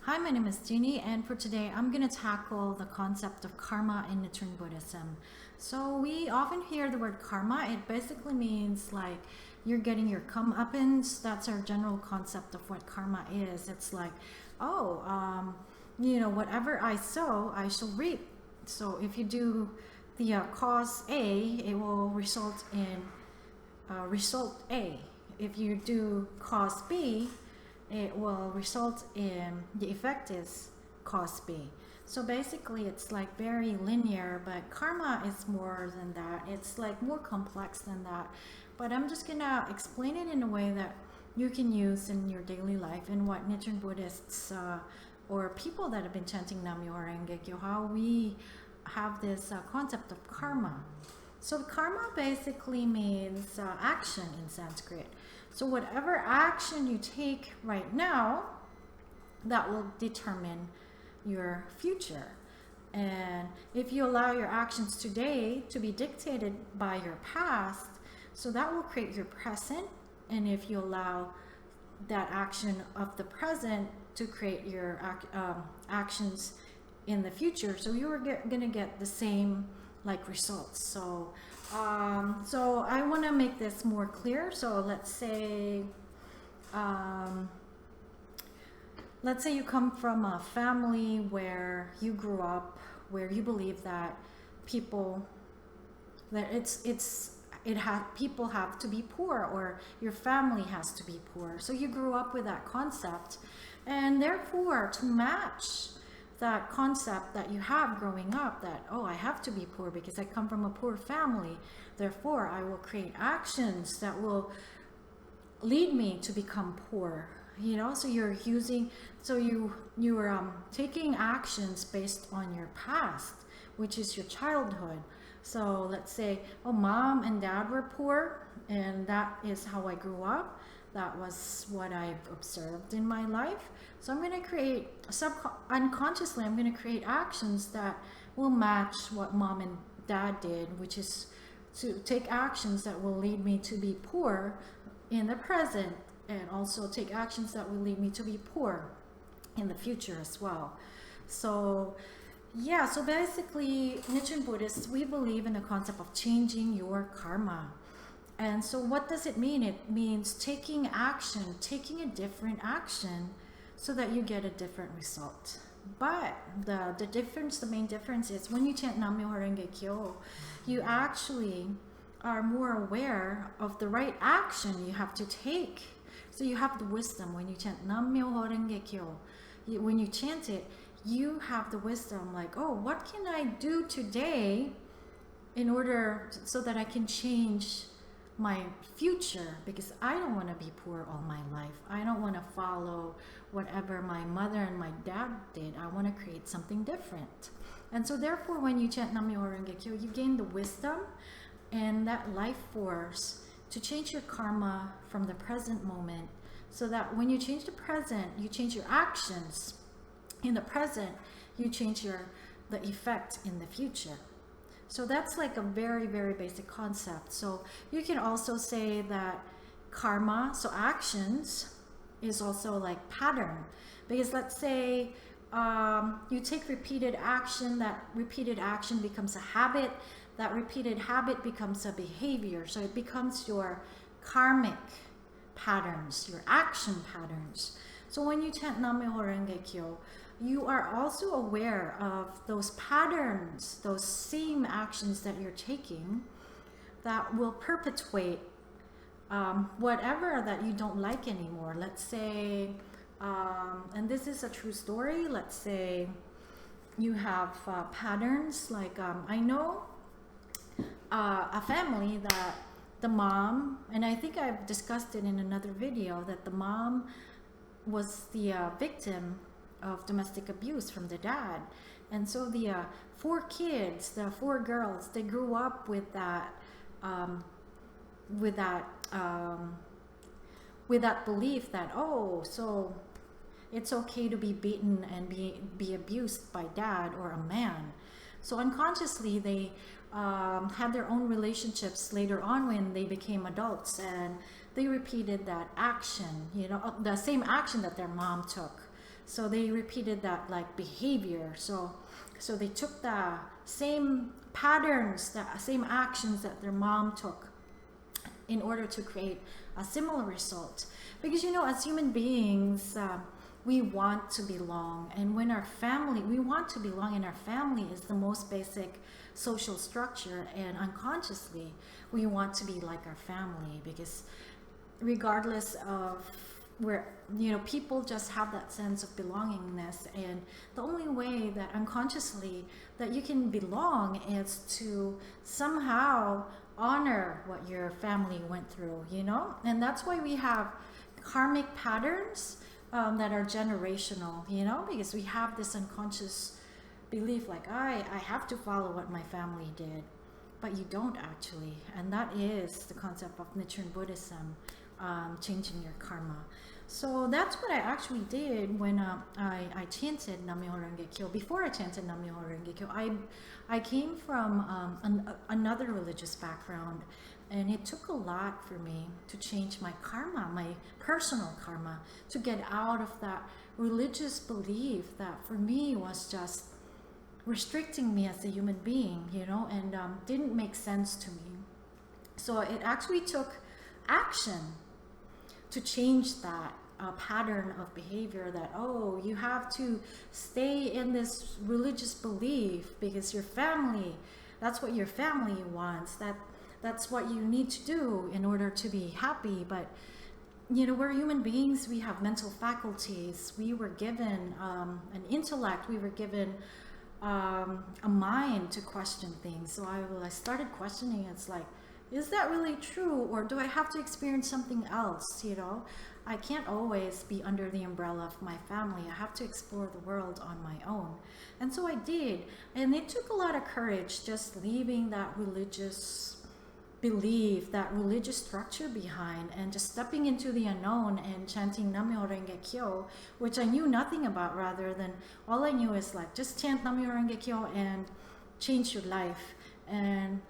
Hi, my name is Jeannie, and for today I'm going to tackle the concept of karma in Nichiren Buddhism. So we often hear the word karma. It basically means like you're getting your comeuppance. That's our general concept of what karma is. It's like, whatever I sow, I shall reap. So if you do the cause A, it will result in result A. If you do cause B, it will result in the effect is cause B. So basically it's like very linear, but karma is more than that. It's like more complex than that. But I'm just gonna explain it in a way that you can use in your daily life, and what Nichiren Buddhists or people that have been chanting Nam-myoho Renge-kyo, how we have this concept of karma. So karma basically means action in Sanskrit. So whatever action you take right now, that will determine your future. And if you allow your actions today to be dictated by your past, so that will create your present. And if you allow that action of the present to create your actions in the future, so you are going to get the same like results. So I want to make this more clear. So let's say you come from a family where you grew up, where you believe that people have to be poor, or your family has to be poor. So you grew up with that concept, and therefore to match that concept that you have growing up, that I have to be poor because I come from a poor family, therefore I will create actions that will lead me to become poor. So you're taking actions based on your past, which is your childhood. So let's say, mom and dad were poor, and that is how I grew up. That was what I've observed in my life. So I'm going to create, unconsciously, I'm going to create actions that will match what mom and dad did, which is to take actions that will lead me to be poor in the present, and also take actions that will lead me to be poor in the future as well. So yeah, so basically, Nichiren Buddhists, we believe in the concept of changing your karma. And so what does it mean? It means taking action, taking a different action so that you get a different result. But the main difference is when you chant Nam-myoho Renge-kyo, you actually are more aware of the right action you have to take. So you have the wisdom when you chant Nam-myoho Renge-kyo. When you chant it, you have the wisdom like, what can I do today in order so that I can change my future, because I don't want to be poor all my life. I don't want to follow whatever my mother and my dad did. I want to create something different. And so therefore, when you chant Nam-myoho Renge-kyo, you gain the wisdom and that life force to change your karma from the present moment, so that when you change the present, you change your actions in the present, you change the effect in the future. So that's like a very, very basic concept. So you can also say that karma, so actions, is also like pattern. Because let's say you take repeated action, that repeated action becomes a habit, that repeated habit becomes a behavior. So it becomes your karmic patterns, your action patterns. So when you chant Nam-myoho Renge-kyo, you are also aware of those patterns, those same actions that you're taking that will perpetuate whatever that you don't like anymore. Let's say, and this is a true story, let's say you have patterns like, I know a family that the mom, and I think I've discussed it in another video, that the mom was the victim of domestic abuse from the dad. And so the 4 kids, the 4 girls, they grew up with that belief that, so it's okay to be beaten and be abused by dad or a man. So unconsciously they had their own relationships later on when they became adults, and they repeated that action, the same action that their mom took. So they repeated that like behavior. So they took the same patterns, the same actions that their mom took in order to create a similar result. Because as human beings, we want to belong, and when our family, we want to belong, and our family is the most basic social structure, and unconsciously we want to be like our family, because regardless of where, people just have that sense of belongingness, and the only way that unconsciously that you can belong is to somehow honor what your family went through, and that's why we have karmic patterns that are generational, because we have this unconscious belief like I have to follow what my family did, but you don't actually. And that is the concept of Nichiren Buddhism, changing your karma. So that's what I actually did when I chanted Nam-myoho Renge Kyo. Before I chanted Nam-myoho Renge Kyo, I came from another religious background, and it took a lot for me to change my karma, my personal karma, to get out of that religious belief that for me was just restricting me as a human being, and didn't make sense to me. So it actually took action to change that pattern of behavior that, you have to stay in this religious belief because your family, that's what your family wants, that's what you need to do in order to be happy. But we're human beings, we have mental faculties, we were given an intellect, we were given a mind to question things. So I started questioning. It's like, is that really true, or do I have to experience something else? I can't always be under the umbrella of my family. I have to explore the world on my own. And so I did, and it took a lot of courage just leaving that religious belief, that religious structure behind, and just stepping into the unknown and chanting Nam-myoho Renge Kyo, which I knew nothing about. Rather than, all I knew is like, just chant Nam-myoho Renge Kyo and change your life. And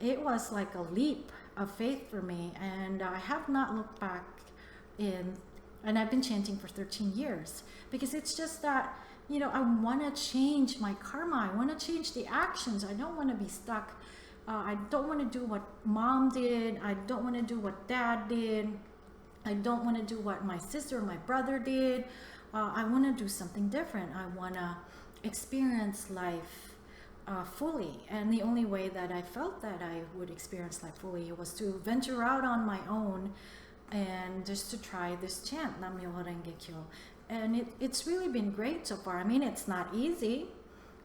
it was like a leap of faith for me, and I have not looked back and I've been chanting for 13 years, because it's just that, I want to change my karma. I want to change the actions. I don't want to be stuck. I don't want to do what mom did. I don't want to do what dad did. I don't want to do what my sister or my brother did. I want to do something different. I want to experience life fully. And the only way that I felt that I would experience life fully was to venture out on my own and just to try this chant, Nam-myoho Renge Kyo. And it's really been great so far. I mean, it's not easy,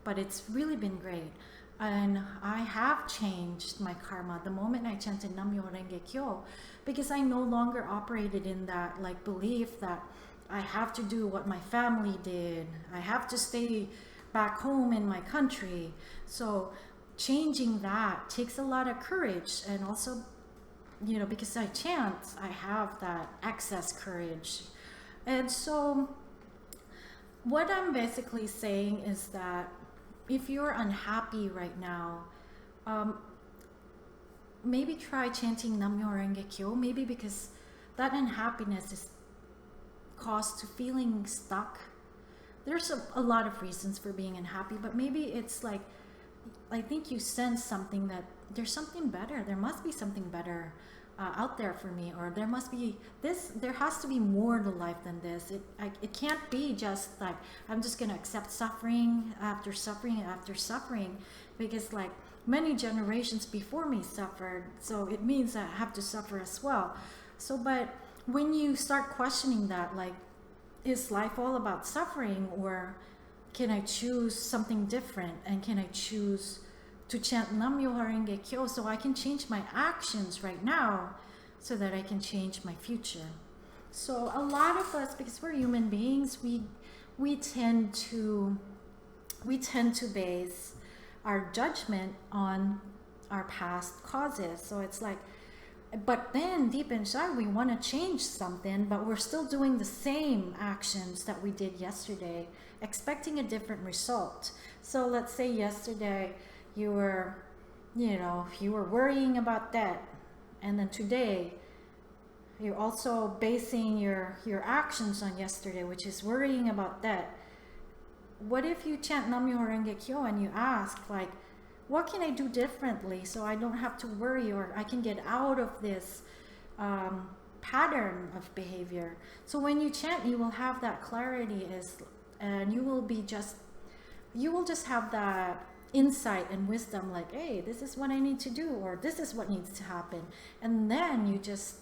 but it's really been great. And I have changed my karma the moment I chanted Nam-myoho Renge Kyo, because I no longer operated in that like belief that I have to do what my family did. I have to stay back home in my country. So changing that takes a lot of courage, and also, because I chant, I have that excess courage. And so what I'm basically saying is that if you're unhappy right now, maybe try chanting Nam-myoho Renge Kyo, maybe because that unhappiness is caused to feeling stuck. There's a lot of reasons for being unhappy, but maybe it's like, I think you sense something that there's something better. There must be something better out there for me, or there must be this. There has to be more to life than this. It can't be just like I'm just gonna accept suffering after suffering after suffering, because like many generations before me suffered, so it means I have to suffer as well. So, but when you start questioning that, like, is life all about suffering, or can I choose something different, and can I choose to chant Nam-myoho Renge Kyo so I can change my actions right now so that I can change my future? So a lot of us, because we're human beings, we tend to base our judgment on our past causes. So it's like, but then deep inside we want to change something, but we're still doing the same actions that we did yesterday, expecting a different result. So let's say yesterday you were worrying about that, and then today You're also basing your actions on yesterday, which is worrying about that. What if you chant Nam-myoho Renge Kyo and you ask, like, what can I do differently so I don't have to worry, or I can get out of this pattern of behavior? So when you chant, you will have that clarity, and you will just have that insight and wisdom, like, hey, this is what I need to do, or this is what needs to happen. And then you just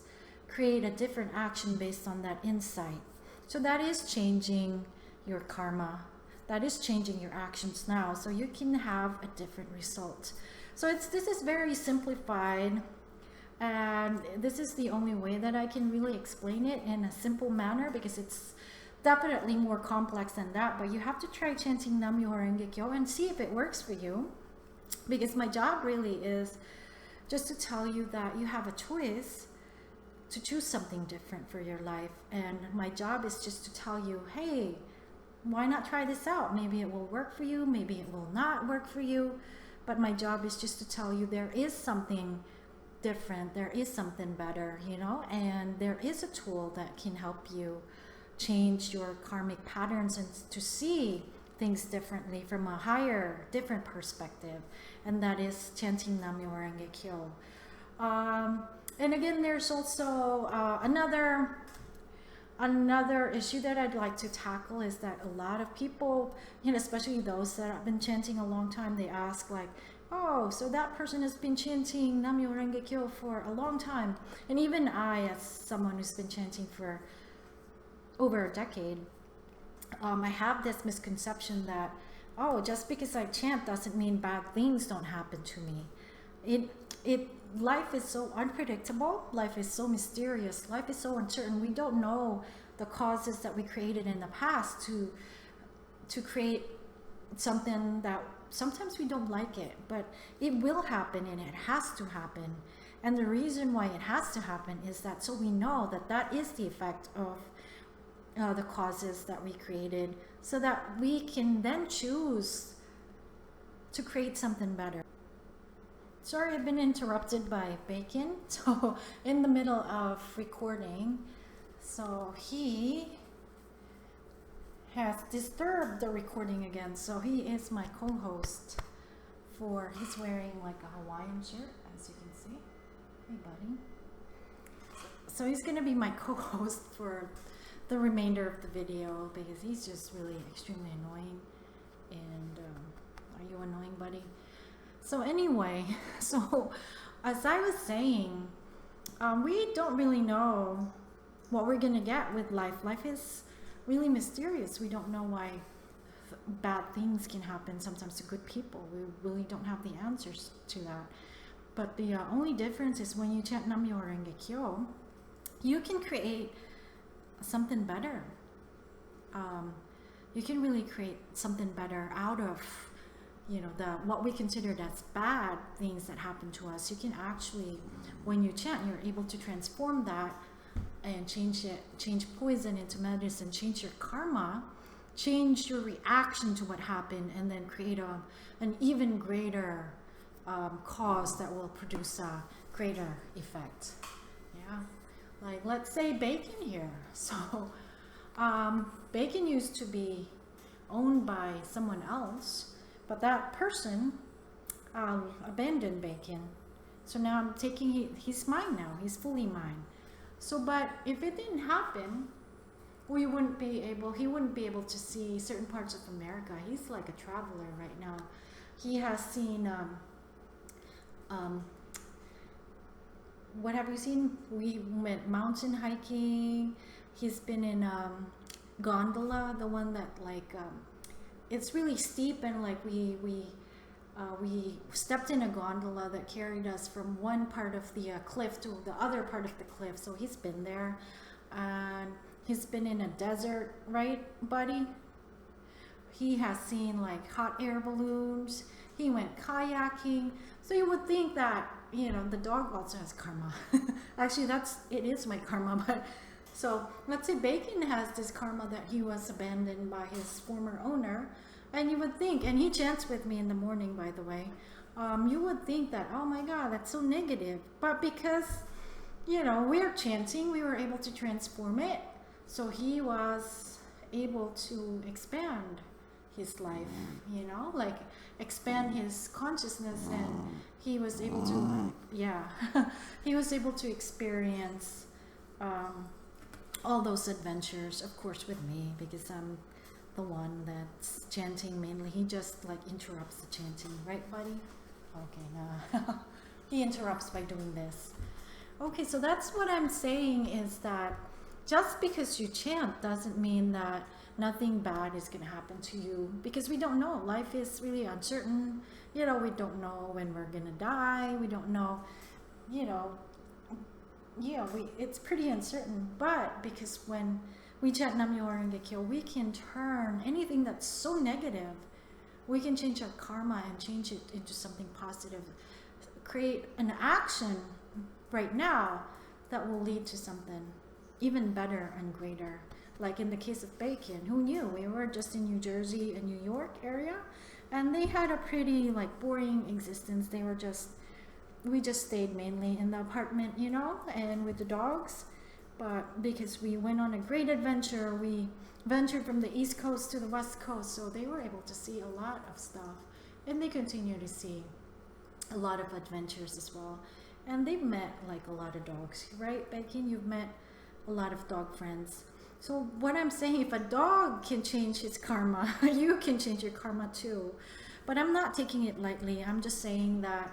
create a different action based on that insight. So that is changing your karma. That is changing your actions now, so you can have a different result. So this is very simplified, and this is the only way that I can really explain it in a simple manner, because it's definitely more complex than that. But you have to try chanting Nam-myoho Renge Kyo and see if it works for you, because my job really is just to tell you that you have a choice to choose something different for your life. And my job is just to tell you, hey, why not try this out? Maybe it will work for you, maybe it will not work for you. But my job is just to tell you there is something different, there is something better, you know, and there is a tool that can help you change your karmic patterns and to see things differently from a higher, different perspective. And that is chanting Nam-myoho Renge Kyo. And again, there's also another issue that I'd like to tackle, is that a lot of people, you know, especially those that have been chanting a long time, they ask, like, oh, so that person has been chanting Nam-myoho Renge Kyo for a long time. And even I, as someone who's been chanting for over a decade, I have this misconception that, oh, just because I chant doesn't mean bad things don't happen to me. Life is so unpredictable, life is so mysterious, life is so uncertain. We don't know the causes that we created in the past to create something that sometimes we don't like it, but it will happen, and it has to happen. And the reason why it has to happen is that so we know that that is the effect of the causes that we created, so that we can then choose to create something better. Sorry, I've been interrupted by Bacon, so in the middle of recording. So he has disturbed the recording again. So he is my co-host he's wearing like a Hawaiian shirt, as you can see. Hey, buddy. So he's gonna be my co-host for the remainder of the video, because he's just really extremely annoying. And are you annoying, buddy? So anyway, so as I was saying, we don't really know what we're gonna get with life. Life is really mysterious. We don't know why bad things can happen sometimes to good people. We really don't have the answers to that. But the only difference is when you chant Nam-myoho Renge Kyo, you can create something better. You can really create something better out of, you know, what we considered as bad things that happen to us. You can actually, when you chant, you're able to transform that and change poison into medicine, change your karma, change your reaction to what happened, and then create an even greater cause that will produce a greater effect. Yeah, like let's say Bacon here. So Bacon used to be owned by someone else, but that person abandoned Bacon. So now I'm taking, he's mine now, he's fully mine. So, but if it didn't happen, he wouldn't be able to see certain parts of America. He's like a traveler right now. He has seen, what have you seen? We went mountain hiking. He's been in gondola, the one that like, it's really steep, and like we stepped in a gondola that carried us from one part of the cliff to the other part of the cliff. So he's been there, and he's been in a desert, right, buddy? He has seen like hot air balloons. He went kayaking. So you would think that, you know, the dog also has karma. Actually, it is my karma. But so let's say Bacon has this karma that he was abandoned by his former owner. And you would think, and he chants with me in the morning, by the way, you would think that, oh my God, that's so negative. But because we are chanting, we were able to transform it. So he was able to expand his life, like expand his consciousness, and he was able to, he was able to experience all those adventures, of course, with me, because I'm the one that's chanting mainly. He just like interrupts the chanting, right, buddy? Okay, no. He interrupts by doing this. Okay, so that's what I'm saying, is that just because you chant doesn't mean that nothing bad is going to happen to you, because we don't know. Life is really uncertain. We don't know when we're going to die. We don't know, it's pretty uncertain. But because when we chant Nam-myoho Renge Kyo, we can turn anything that's so negative, we can change our karma and change it into something positive. Create an action right now that will lead to something even better and greater. Like in the case of Bacon, who knew? We were just in New Jersey and New York area, and they had a pretty like boring existence. We just stayed mainly in the apartment, and with the dogs. But because we went on a great adventure, we ventured from the East Coast to the West Coast, so they were able to see a lot of stuff, and they continue to see a lot of adventures as well. And they've met like a lot of dogs, right, Bacon? You've met a lot of dog friends. So what I'm saying, if a dog can change his karma, you can change your karma too. But I'm not taking it lightly. I'm just saying that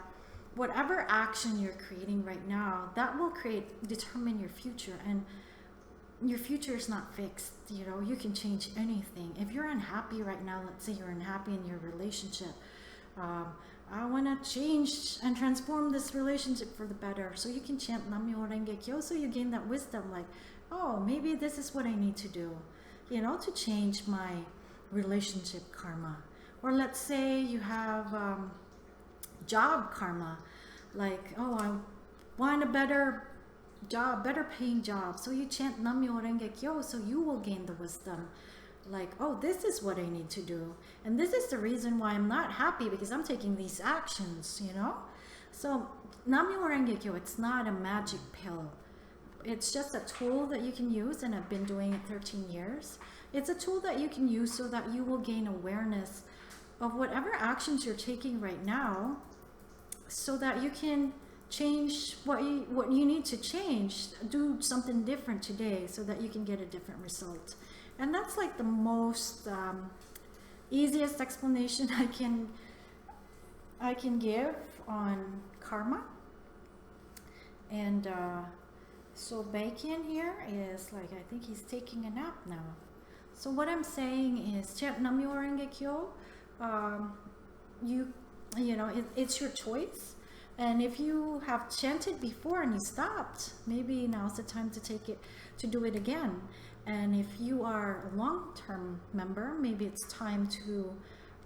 whatever action you're creating right now, that will determine your future. And your future is not fixed. You can change anything. If you're unhappy right now, let's say you're unhappy in your relationship, I want to change and transform this relationship for the better. So you can chant Nam-myoho Renge Kyo, so you gain that wisdom, like, oh, maybe this is what I need to do, to change my relationship karma. Or let's say you have job karma, like, oh, I want a better job, better paying job. So you chant Nam-myoho Renge Kyo, so you will gain the wisdom. Like, oh, this is what I need to do. And this is the reason why I'm not happy, because I'm taking these actions, So Nam-myoho Renge Kyo, it's not a magic pill. It's just a tool that you can use, and I've been doing it 13 years. It's a tool that you can use so that you will gain awareness of whatever actions you're taking right now, so that you can change what you need to change, do something different today so that you can get a different result. And that's like the most easiest explanation I can give on karma. And so Bacon here is like, I think he's taking a nap now. So what I'm saying is, chant Nam-myoho Renge Kyo. It's your choice. And if you have chanted before and you stopped, maybe now's the time to do it again. And if you are a long-term member, maybe it's time to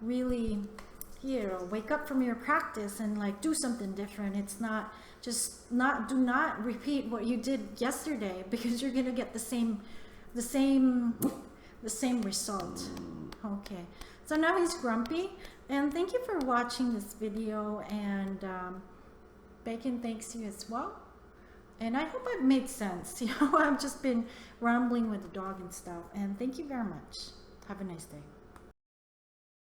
really, wake up from your practice and like do something different. It's not do not repeat what you did yesterday, because you're gonna get the same result. Okay, so now he's grumpy, and thank you for watching this video, and Bacon thanks you as well. And I hope I've made sense. I've just been rambling with the dog and stuff. And thank you very much. Have a nice day.